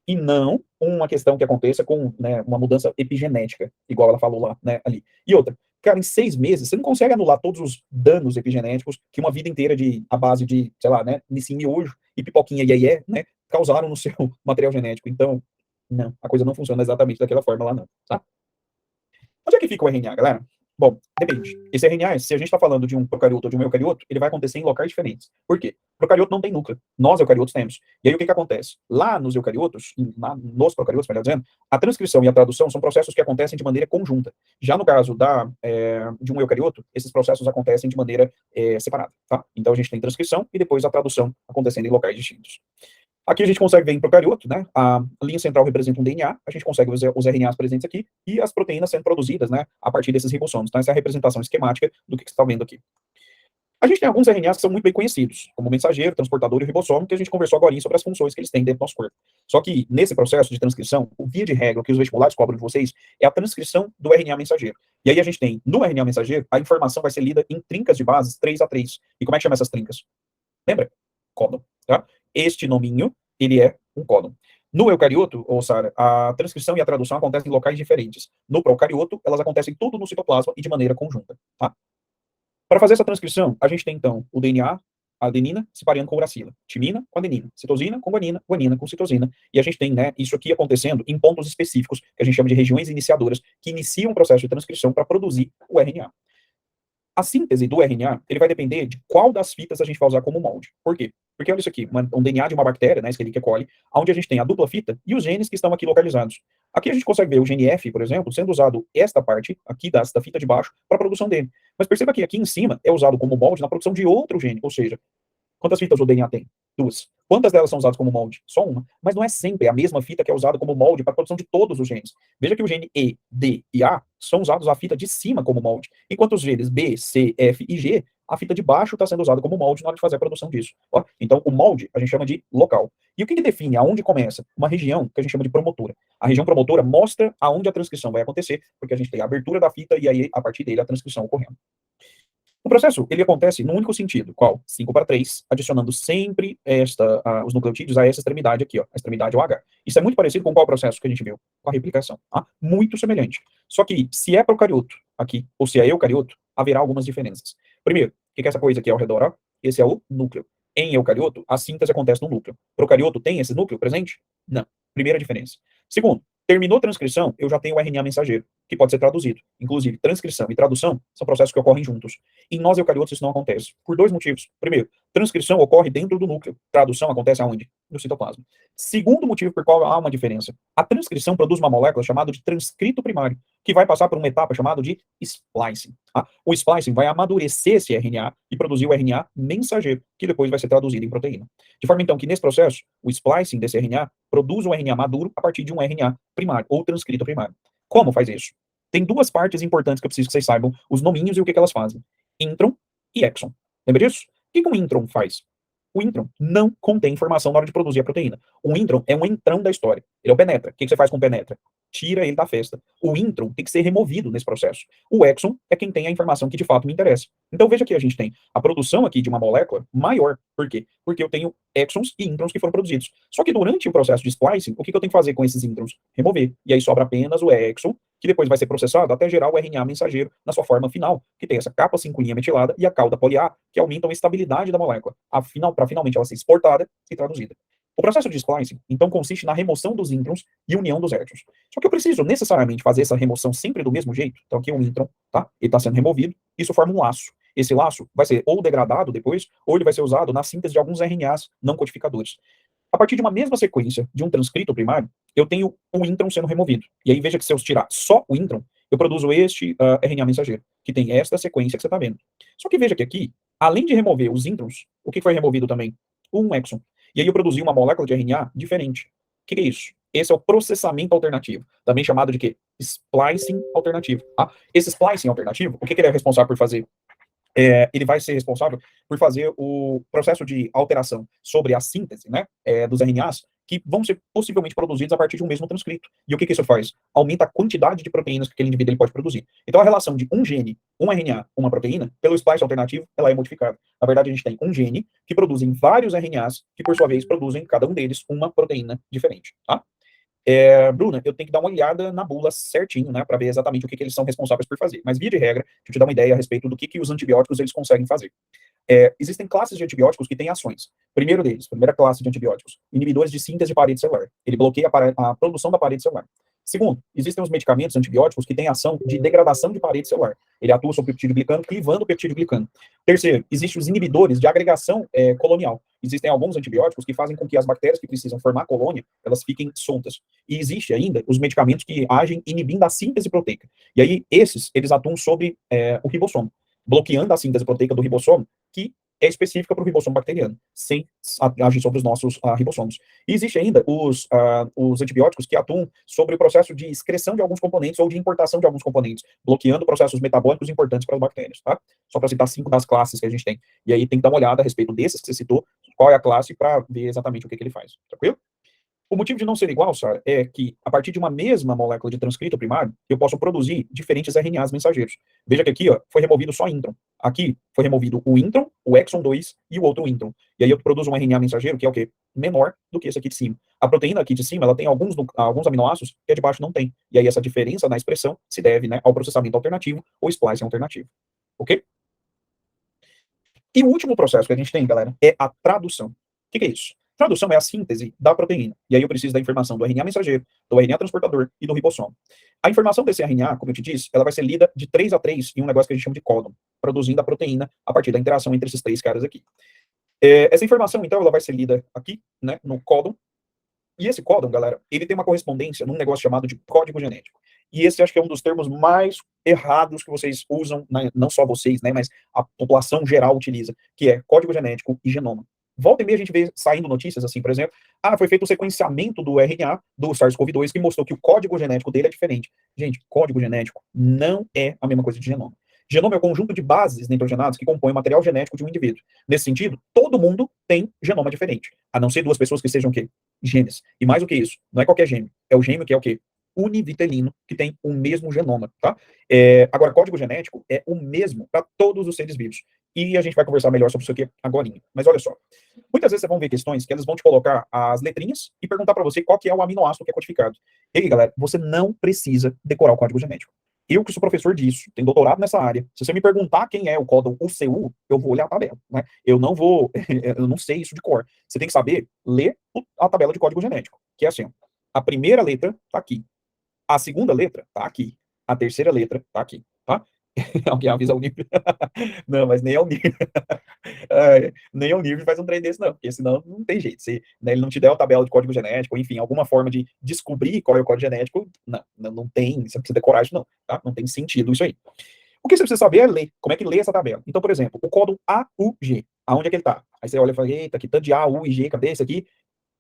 E não uma questão que aconteça com, né, uma mudança epigenética, igual ela falou lá, né, ali. E outra, cara, em 6 meses, você não consegue anular todos os danos epigenéticos que uma vida inteira a base de, sei lá, né, nissim miojo e pipoquinha iê, né, causaram no seu material genético. Então, não, a coisa não funciona exatamente daquela forma lá, não, tá? Onde é que fica o RNA, galera? Bom, depende. Esse RNA, se a gente está falando de um procarioto ou de um eucarioto, ele vai acontecer em locais diferentes. Por quê? O procarioto não tem núcleo. Nós, eucariotos, temos. E aí, o que acontece? Lá nos eucariotos, nos procariotos, melhor dizendo, a transcrição e a tradução são processos que acontecem de maneira conjunta. Já no caso de um eucarioto, esses processos acontecem de maneira separada, tá? Então, a gente tem transcrição e depois a tradução acontecendo em locais distintos. Aqui a gente consegue ver em procarioto, né? A linha central representa um DNA, a gente consegue ver os RNAs presentes aqui e as proteínas sendo produzidas, né, a partir desses ribossomos. Então, essa é a representação esquemática do que você está vendo aqui. A gente tem alguns RNAs que são muito bem conhecidos, como o mensageiro, transportador e o ribossomo, que a gente conversou agora sobre as funções que eles têm dentro do nosso corpo. Só que, nesse processo de transcrição, o via de regra que os vestibulares cobram de vocês é a transcrição do RNA mensageiro. E aí a gente tem, no RNA mensageiro, a informação vai ser lida em trincas de bases 3 a 3. E como é que chama essas trincas? Lembra? Códon, tá? Este nominho, ele é um códon. No eucarioto, ou Sara, a transcrição e a tradução acontecem em locais diferentes. No procarioto, elas acontecem tudo no citoplasma e de maneira conjunta, tá? Para fazer essa transcrição, a gente tem, então, o DNA, a adenina, se pareando com uracila, timina com adenina, citosina com guanina, guanina com citosina, e a gente tem, né, isso aqui acontecendo em pontos específicos, que a gente chama de regiões iniciadoras, que iniciam o processo de transcrição para produzir o RNA. A síntese do RNA, ele vai depender de qual das fitas a gente vai usar como molde. Por quê? Porque olha isso aqui, um DNA de uma bactéria, né, Escherichia coli, onde a gente tem a dupla fita e os genes que estão aqui localizados. Aqui a gente consegue ver o gene F, por exemplo, sendo usado esta parte aqui da fita de baixo para a produção dele. Mas perceba que aqui em cima é usado como molde na produção de outro gene, ou seja, quantas fitas o DNA tem? Duas. Quantas delas são usadas como molde? Só uma. Mas não é sempre a mesma fita que é usada como molde para a produção de todos os genes. Veja que o gene E, D e A são usados a fita de cima como molde, enquanto os genes B, C, F e G, a fita de baixo está sendo usada como molde na hora de fazer a produção disso. Ó, então, o molde a gente chama de local. E o que define aonde começa? Uma região que a gente chama de promotora. A região promotora mostra aonde a transcrição vai acontecer, porque a gente tem a abertura da fita e aí, a partir dele, a transcrição ocorrendo. O processo, ele acontece num único sentido, qual? 5:3, adicionando sempre os nucleotídeos a essa extremidade aqui, ó, a extremidade OH. Isso é muito parecido com qual processo que a gente viu? Com a replicação, tá? Muito semelhante. Só que, se é procarioto aqui, ou se é eucarioto, haverá algumas diferenças. Primeiro, o que é essa coisa aqui ao redor, ó? Esse é o núcleo. Em eucarioto, a síntese acontece no núcleo. Procarioto tem esse núcleo presente? Não. Primeira diferença. Segundo, terminou a transcrição, eu já tenho o RNA mensageiro, que pode ser traduzido. Inclusive, transcrição e tradução são processos que ocorrem juntos. Em nós eucariotos isso não acontece, por dois motivos. Primeiro, transcrição ocorre dentro do núcleo. Tradução acontece aonde? No citoplasma. Segundo motivo por qual há uma diferença. A transcrição produz uma molécula chamada de transcrito primário, que vai passar por uma etapa chamada de splicing. Tá? O splicing vai amadurecer esse RNA e produzir o RNA mensageiro, que depois vai ser traduzido em proteína. De forma, então, que nesse processo, o splicing desse RNA produz um RNA maduro a partir de um RNA primário, ou transcrito primário. Como faz isso? Tem duas partes importantes que eu preciso que vocês saibam, os nominhos e o que elas fazem. Intron e exon. Lembra disso? O que um intron faz? O intron não contém informação na hora de produzir a proteína. O intron é um entrão da história. Ele é o penetra. O que você faz com o penetra? Tira ele da festa. O intron tem que ser removido nesse processo. O exon é quem tem a informação que de fato me interessa. Então veja que a gente tem a produção aqui de uma molécula maior. Por quê? Porque eu tenho exons e introns que foram produzidos. Só que durante o processo de splicing, o que eu tenho que fazer com esses introns? Remover. E aí sobra apenas o exon, que depois vai ser processado até gerar o RNA mensageiro na sua forma final, que tem essa capa 5' metilada e a cauda poli-A, que aumentam a estabilidade da molécula, para finalmente ela ser exportada e traduzida. O processo de splicing, então, consiste na remoção dos introns e união dos exons. Só que eu preciso necessariamente fazer essa remoção sempre do mesmo jeito. Então, aqui é um intron, tá? Ele está sendo removido, isso forma um laço. Esse laço vai ser ou degradado depois, ou ele vai ser usado na síntese de alguns RNAs não codificadores. A partir de uma mesma sequência de um transcrito primário, eu tenho o intron sendo removido. E aí veja que se eu tirar só o intron, eu produzo este RNA mensageiro, que tem esta sequência que você está vendo. Só que veja que aqui, além de remover os introns, o que foi removido também? Um exon. E aí eu produzi uma molécula de RNA diferente. O que é isso? Esse é o processamento alternativo, também chamado de quê? Splicing alternativo. Tá? Esse splicing alternativo, o que ele é responsável por fazer? Ele vai ser responsável por fazer o processo de alteração sobre a síntese, né, dos RNAs, que vão ser possivelmente produzidos a partir de um mesmo transcrito. E o que isso faz? Aumenta a quantidade de proteínas que aquele indivíduo ele pode produzir. Então, a relação de um gene, um RNA, uma proteína, pelo splice alternativo, ela é modificada. Na verdade, a gente tem um gene que produzem vários RNAs, que, por sua vez, produzem, cada um deles, uma proteína diferente. Tá? Bruna, eu tenho que dar uma olhada na bula certinho, né, para ver exatamente o que eles são responsáveis por fazer. Mas, via de regra, deixa eu te dar uma ideia a respeito do que os antibióticos eles conseguem fazer. Existem classes de antibióticos que têm ações. Primeiro deles, primeira classe de antibióticos, inibidores de síntese de parede celular. Ele bloqueia a produção da parede celular. Segundo, existem os medicamentos antibióticos que têm ação de degradação de parede celular. Ele atua sobre o peptídeo glicano, clivando o peptídeo glicano. Terceiro, existem os inibidores de agregação colonial. Existem alguns antibióticos que fazem com que as bactérias que precisam formar colônia, elas fiquem soltas. E existe ainda os medicamentos que agem inibindo a síntese proteica. E aí, eles atuam sobre o ribossomo, bloqueando a síntese proteica do ribossomo, que é específica para o ribossomo bacteriano, sem agir sobre os nossos ribossomos. E existe ainda os antibióticos que atuam sobre o processo de excreção de alguns componentes ou de importação de alguns componentes, bloqueando processos metabólicos importantes para as bactérias, tá? Só para citar 5 das classes que a gente tem. E aí tem que dar uma olhada a respeito desses que você citou, qual é a classe, para ver exatamente o que ele faz. Tranquilo? O motivo de não ser igual, Sara, é que a partir de uma mesma molécula de transcrito primário, eu posso produzir diferentes RNAs mensageiros. Veja que aqui, ó, foi removido só intron. Aqui foi removido o intron, o exon 2 e o outro intron. E aí eu produzo um RNA mensageiro que é o quê? Menor do que esse aqui de cima. A proteína aqui de cima, ela tem alguns aminoácidos que a de baixo não tem. E aí essa diferença na expressão se deve, né, ao processamento alternativo ou splicing alternativo. Ok? E o último processo que a gente tem, galera, é a tradução. O que é isso? Tradução é a síntese da proteína. E aí eu preciso da informação do RNA mensageiro, do RNA transportador e do ribossomo. A informação desse RNA, como eu te disse, ela vai ser lida de 3 a 3 em um negócio que a gente chama de códon, produzindo a proteína a partir da interação entre esses três caras aqui. Essa informação, então, ela vai ser lida aqui, né, no códon. E esse códon, galera, ele tem uma correspondência num negócio chamado de código genético. E esse acho que é um dos termos mais errados que vocês usam, né, não só vocês, né, mas a população geral utiliza, que é código genético e genoma. Volta e meia a gente vê saindo notícias assim, por exemplo, foi feito o sequenciamento do RNA do SARS-CoV-2 que mostrou que o código genético dele é diferente. Gente, código genético não é a mesma coisa de genoma. Genoma é o conjunto de bases nitrogenadas que compõem o material genético de um indivíduo. Nesse sentido, todo mundo tem genoma diferente, a não ser duas pessoas que sejam o quê? Gêmeas. E mais do que isso, não é qualquer gêmeo, é o gêmeo que é o quê? Univitelino, que tem o mesmo genoma, tá? Agora, código genético é o mesmo para todos os seres vivos. E a gente vai conversar melhor sobre isso aqui agora. Mas olha só, muitas vezes vocês vão ver questões que eles vão te colocar as letrinhas e perguntar para você qual que é o aminoácido que é codificado. E aí, galera, você não precisa decorar o código genético. Eu que sou professor disso, tenho doutorado nessa área, se você me perguntar quem é o códon UCU, eu vou olhar a tabela, né? Eu não vou, eu não sei isso de cor. Você tem que saber ler a tabela de código genético, que é assim, ó, a primeira letra tá aqui, a segunda letra tá aqui, a terceira letra tá aqui, tá? Alguém avisa o nível? Não, mas nem é o nível. Nem é o nível faz um trem desse, não, porque senão não tem jeito. Se, né, ele não te der a tabela de código genético, ou enfim, alguma forma de descobrir qual é o código genético, não tem, você precisa decorar isso, não, tá? Não tem sentido isso aí. O que você precisa saber é ler. Como é que lê essa tabela? Então, por exemplo, o códon AUG, aonde é que ele tá? Aí você olha e fala, eita, que tanto de A, U e G, cadê esse aqui?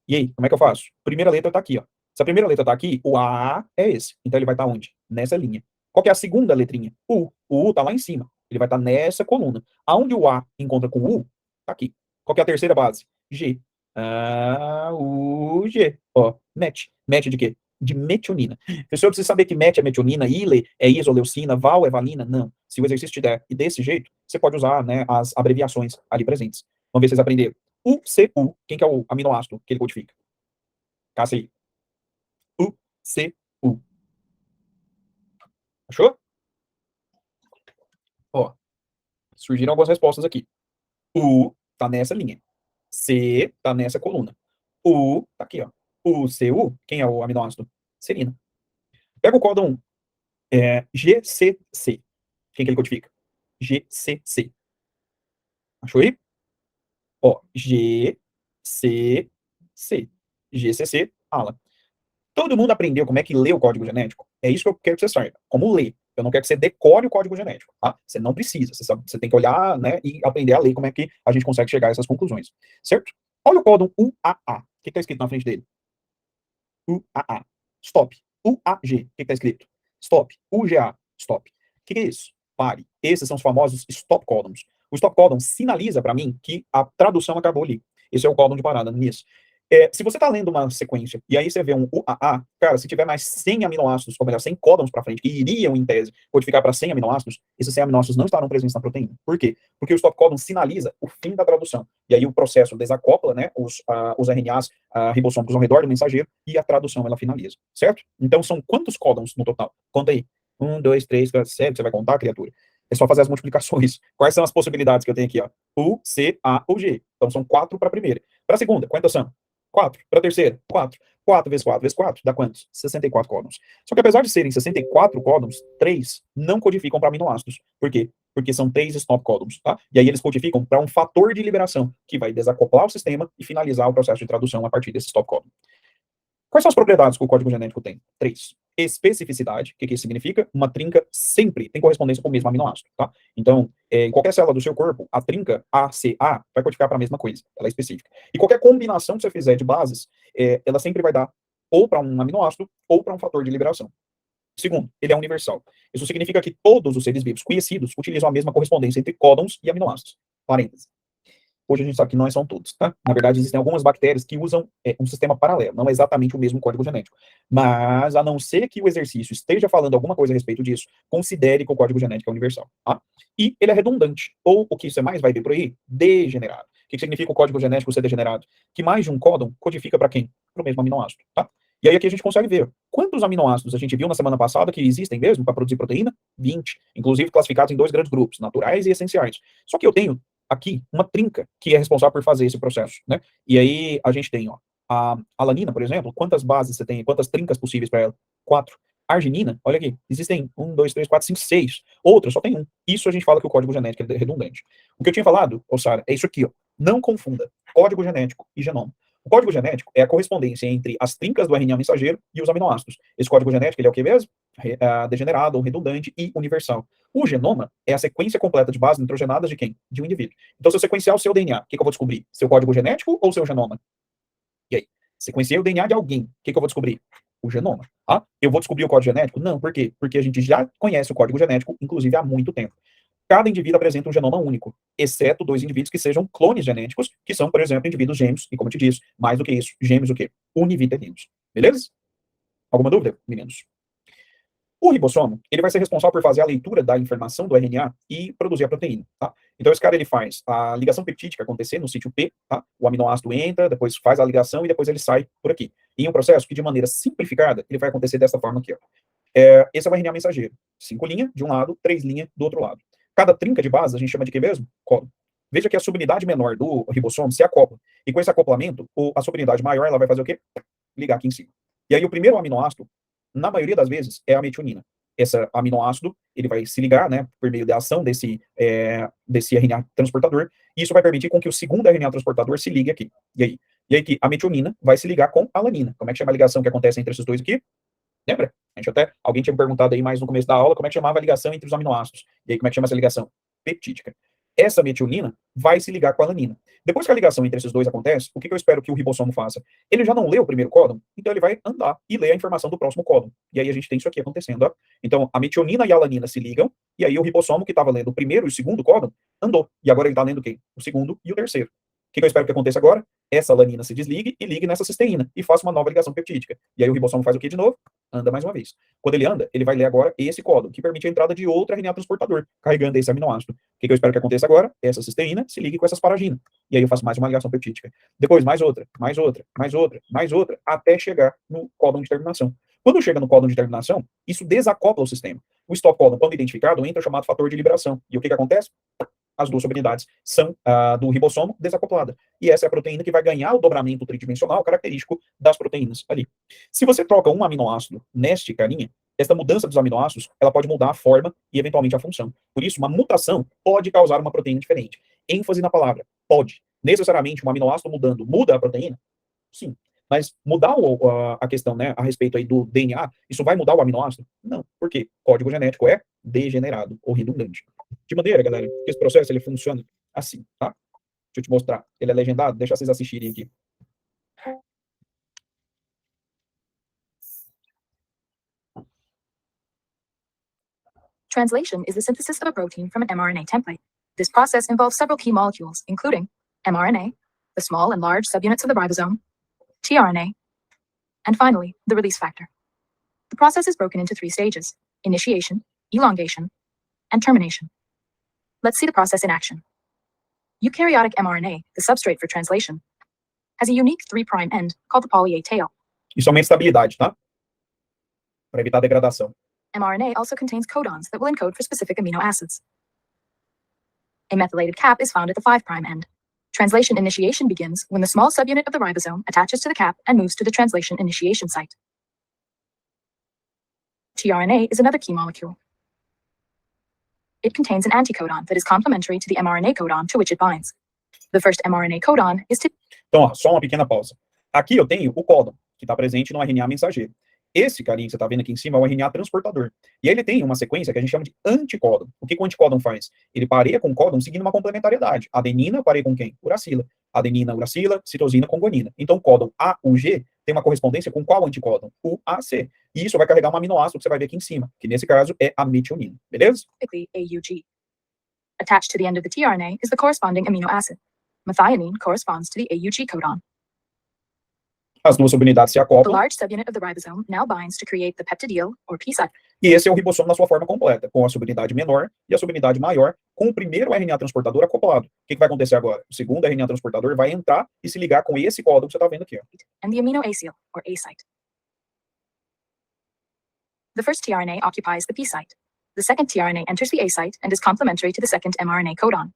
E aí, como é que eu faço? Primeira letra tá aqui, ó. Se a primeira letra tá aqui, o A é esse. Então ele vai estar onde? Nessa linha. Qual que é a segunda letrinha? U. O U tá lá em cima. Ele vai estar nessa coluna. Aonde o A encontra com o U, tá aqui. Qual que é a terceira base? G. U, G. Ó, MET. MET de quê? De metionina. O senhor precisa saber que MET é metionina, ILE é isoleucina, VAL é valina? Não. Se o exercício te der e desse jeito, você pode usar, né, as abreviações ali presentes. Vamos ver se vocês aprenderam. UCU, quem que é o aminoácido que ele codifica? Caça aí. UCU. Achou? Ó, surgiram algumas respostas aqui. U tá nessa linha. C tá nessa coluna. U tá aqui, ó. UCU, quem é o aminoácido? Serina. Pega o códon GCC. Quem que ele codifica? GCC. Achou aí? Ó, GCC. GCC, ala. Todo mundo aprendeu como é que lê o código genético? É isso que eu quero que você saiba. Como ler. Eu não quero que você decore o código genético, tá? Você não precisa. Você tem que olhar, né, e aprender a ler como é que a gente consegue chegar a essas conclusões. Certo? Olha o códon UAA. O que está escrito na frente dele? UAA. Stop. UAG. O que está escrito? Stop. UGA. Stop. O que é isso? Pare. Esses são os famosos stop códons. O stop códon sinaliza para mim que a tradução acabou ali. Esse é o códon de parada nisso. Se você está lendo uma sequência e aí você vê um UAA, cara, se tiver mais 100 aminoácidos, ou melhor, 100 códons para frente, que iriam, em tese, codificar para 100 aminoácidos, esses 100 aminoácidos não estarão presentes na proteína. Por quê? Porque o stop códon sinaliza o fim da tradução. E aí o processo desacopla, né, os RNAs ribossômicos ao redor do mensageiro e a tradução ela finaliza, certo? Então são quantos códons no total? Conta aí. 1, 2, 3, 4, 7, você vai contar, criatura? É só fazer as multiplicações. Quais são as possibilidades que eu tenho aqui, ó? U, C, A ou G. Então são 4 para a primeira. Para a segunda, quantas são? 4. Para a terceira, 4. 4 vezes 4 vezes 4 dá quantos? 64 códons. Só que apesar de serem 64 códons, 3 não codificam para aminoácidos. Por quê? Porque são 3 stop códons, tá? E aí eles codificam para um fator de liberação, que vai desacoplar o sistema e finalizar o processo de tradução a partir desse stop códon. Quais são as propriedades que o código genético tem? 3. Especificidade. O que isso significa? Uma trinca sempre tem correspondência com o mesmo aminoácido, tá? Então, em qualquer célula do seu corpo, a trinca ACA vai codificar para a mesma coisa, ela é específica. E qualquer combinação que você fizer de bases, ela sempre vai dar ou para um aminoácido ou para um fator de liberação. Segundo, ele é universal. Isso significa que todos os seres vivos conhecidos utilizam a mesma correspondência entre códons e aminoácidos. Parênteses. hoje a gente sabe que não são todos, tá? Na verdade, existem algumas bactérias que usam um sistema paralelo, não é exatamente o mesmo código genético. Mas, a não ser que o exercício esteja falando alguma coisa a respeito disso, considere que o código genético é universal, tá? E ele é redundante, ou o que você mais vai ver por aí, degenerado. O que significa o código genético ser degenerado? Que mais de um códon codifica para quem? Para o mesmo aminoácido, tá? E aí aqui a gente consegue ver quantos aminoácidos a gente viu na semana passada que existem mesmo para produzir proteína? 20, inclusive classificados em 2 grandes grupos, naturais e essenciais. Só que eu tenho aqui uma trinca que é responsável por fazer esse processo, né? E aí a gente tem, ó, a alanina, por exemplo, quantas bases você tem, quantas trincas possíveis para ela? 4. Arginina, olha aqui, existem 1, 2, 3, 4, 5, 6. Outra, só tem um. Isso a gente fala que o código genético é redundante. O que eu tinha falado, Sara, é isso aqui, ó. Não confunda código genético e genoma. O código genético é a correspondência entre as trincas do RNA mensageiro e os aminoácidos. Esse código genético, ele é o que mesmo? Degenerado, ou redundante e universal. O genoma é a sequência completa de bases nitrogenadas de quem? De um indivíduo. Então, se eu sequenciar o seu DNA, o que eu vou descobrir? Seu código genético ou seu genoma? E aí? Sequenciei o DNA de alguém, o que eu vou descobrir? O genoma. Ah, eu vou descobrir o código genético? Não, por quê? Porque a gente já conhece o código genético, inclusive há muito tempo. Cada indivíduo apresenta um genoma único, exceto 2 indivíduos que sejam clones genéticos, que são, por exemplo, indivíduos gêmeos, e como eu te disse, mais do que isso, gêmeos o quê? Univitelinos. Beleza? Alguma dúvida, meninos? O ribossomo, ele vai ser responsável por fazer a leitura da informação do RNA e produzir a proteína, tá? Então, esse cara, ele faz a ligação peptídica acontecer no sítio P, tá? O aminoácido entra, depois faz a ligação e depois ele sai por aqui. Em um processo que, de maneira simplificada, ele vai acontecer dessa forma aqui, ó. Esse é o RNA mensageiro. 5 linhas de um lado, 3 linhas do outro lado. Cada trinca de base a gente chama de quê mesmo? Códon. Veja que a subunidade menor do ribossomo se acopla. E com esse acoplamento, a subunidade maior, ela vai fazer o quê? Ligar aqui em cima. E aí o primeiro aminoácido, na maioria das vezes, é a metionina. Esse aminoácido, ele vai se ligar, né, por meio da ação desse RNA transportador, e isso vai permitir com que o segundo RNA transportador se ligue aqui. E aí que a metionina vai se ligar com a alanina. Como é que chama a ligação que acontece entre esses dois aqui? Lembra? Alguém tinha me perguntado aí mais no começo da aula como é que chamava a ligação entre os aminoácidos. E aí, como é que chama essa ligação? Peptídica. Essa metionina vai se ligar com a alanina. Depois que a ligação entre esses dois acontece, o que eu espero que o ribossomo faça? Ele já não lê o primeiro códon, então ele vai andar e ler a informação do próximo códon. E aí a gente tem isso aqui acontecendo, ó. Então, a metionina e a alanina se ligam, e aí o ribossomo que estava lendo o primeiro e o segundo códon, andou. E agora ele está lendo quem? O segundo e o terceiro. O que eu espero que aconteça agora? Essa alanina se desligue e ligue nessa cisteína e faça uma nova ligação peptídica. E aí o ribossomo faz o que de novo? Anda mais uma vez. Quando ele anda, ele vai ler agora esse códon, que permite a entrada de outro RNA transportador, carregando esse aminoácido. O que eu espero que aconteça agora? Essa cisteína se ligue com essa asparagina. E aí eu faço mais uma ligação peptídica. Depois, mais outra, mais outra, mais outra, mais outra, até chegar no códon de terminação. Quando chega no códon de terminação, isso desacopla o sistema. O stop códon, quando identificado, entra o chamado fator de liberação. E o que acontece? As duas subunidades são do ribossomo desacoplada. E essa é a proteína que vai ganhar o dobramento tridimensional característico das proteínas ali. Se você troca um aminoácido neste carinha, esta mudança dos aminoácidos, ela pode mudar a forma e eventualmente a função. Por isso, uma mutação pode causar uma proteína diferente. ênfase na palavra, pode. Necessariamente, um aminoácido mudando, muda a proteína? Sim. Mas mudar a questão, né, a respeito aí do DNA, isso vai mudar o aminoácido? Não. Por quê? Código genético é degenerado ou redundante. De maneira, galera, que esse processo ele funciona assim, tá? Deixa eu te mostrar. Ele é legendado, deixa vocês assistirem aqui. Translation is the synthesis of a protein from an mRNA template. This process involves several key molecules, including mRNA, the small and large subunits of the ribosome, tRNA, and finally, the release factor. The process is broken into 3 stages: initiation, elongation, and termination. Let's see the process in action. Eukaryotic mRNA, the substrate for translation, has a unique 3' end called the poly A tail. Isso aumenta a estabilidade, tá? Para evitar a degradação. mRNA also contains codons that will encode for specific amino acids. A methylated cap is found at the 5' end. Translation initiation begins when the small subunit of the ribosome attaches to the cap and moves to the translation initiation site. tRNA is another key molecule. It contains an anticodon that is complementary to the mRNA codon to which it binds. The first mRNA codon is Então, ó, só uma pequena pausa. Aqui eu tenho o códon, que está presente no RNA mensageiro. Esse carinha que você está vendo aqui em cima é o RNA transportador. E aí ele tem uma sequência que a gente chama de anticódon. O que o anticódon faz? Ele pareia com o códon seguindo uma complementariedade. Adenina pareia com quem? Uracila. Adenina, uracila, citosina com guanina. Então, o códon AUG tem uma correspondência com qual anticódon? O AC. E isso vai carregar um aminoácido que você vai ver aqui em cima, que nesse caso é a metionina. Beleza? AUG. Attached to the end of the tRNA is the corresponding amino acid. Methionine corresponds to the AUG codon. As duas subunidades se The acoplam, large subunit of the ribosome now binds to create the peptidyl, or P site. e esse é o ribossomo na sua forma completa, com a subunidade menor e a subunidade maior, com o primeiro RNA transportador acoplado. O que vai acontecer agora? O segundo RNA transportador vai entrar e se ligar com esse códon que você está vendo aqui, ó. And the aminoacyl, or A site. The first tRNA occupies the P site. The second tRNA enters the A site and is complementary to the second mRNA codon.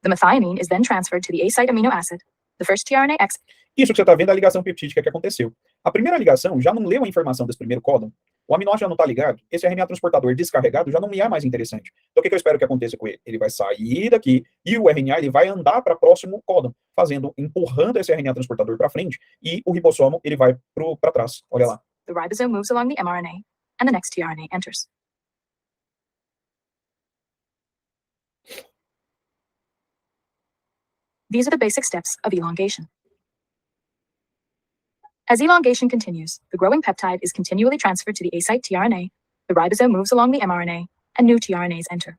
The methionine is then transferred to the A site amino acid. The first tRNA exits. Isso que você está vendo é a ligação peptídica que aconteceu. A primeira ligação já não leu a informação desse primeiro códon, o aminoácido já não está ligado, esse RNA transportador descarregado já não me é mais interessante. Então o que eu espero que aconteça com ele? Ele vai sair daqui e o RNA ele vai andar para o próximo códon, empurrando esse RNA transportador para frente e o ribossomo ele vai para trás. Olha lá. The ribosome moves along the mRNA and the next tRNA enters. These are the basic steps of elongation. As elongation continues, the growing peptide is continually transferred to the A site tRNA, the ribosome moves along the mRNA, and new tRNAs enter.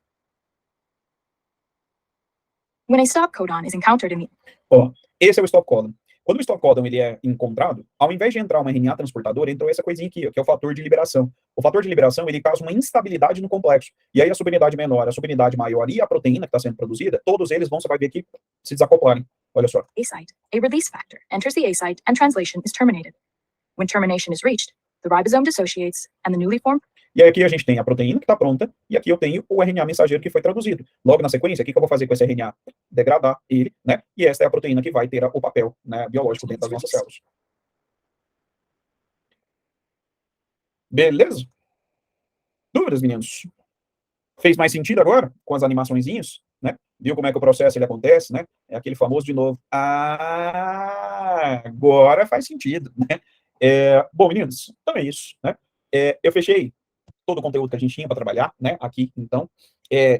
When a stop codon is encountered in the... Ó, esse é o stop codon. Quando o stop codon ele é encontrado, ao invés de entrar uma RNA transportadora, entrou essa coisinha aqui, ó, que é o fator de liberação. O fator de liberação ele causa uma instabilidade no complexo. E aí a subunidade menor, a subunidade maior e a proteína que está sendo produzida, todos eles vão, você vai ver aqui, se desacoplarem. Olha só. A site, a release factor, enters the A site and translation is terminated. When termination is reached, the ribosome dissociates and the newly formed... E aí aqui a gente tem a proteína que está pronta, e aqui eu tenho o RNA mensageiro que foi traduzido. Logo na sequência, o que eu vou fazer com esse RNA? Degradar ele, né? E esta é a proteína que vai ter o papel, né, biológico dentro das nossas células. Beleza? Dúvidas, meninos? Fez mais sentido agora? Com as animaçõezinhas, né? Viu como é que o processo ele acontece, né? É aquele famoso de novo. Ah, agora faz sentido, né? Bom, meninos, então é isso, né? Eu fechei todo o conteúdo que a gente tinha para trabalhar, né? Aqui, então.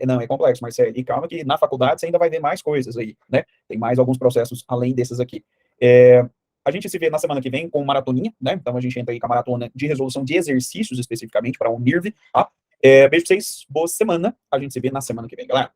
Não, é complexo, Marcelo. E calma que na faculdade você ainda vai ver mais coisas aí, né? Tem mais alguns processos além desses aqui. A gente se vê na semana que vem com maratoninha, né? Então a gente entra aí com a maratona de resolução de exercícios especificamente para o NIRV, tá? Beijo pra vocês, boa semana. A gente se vê na semana que vem, galera.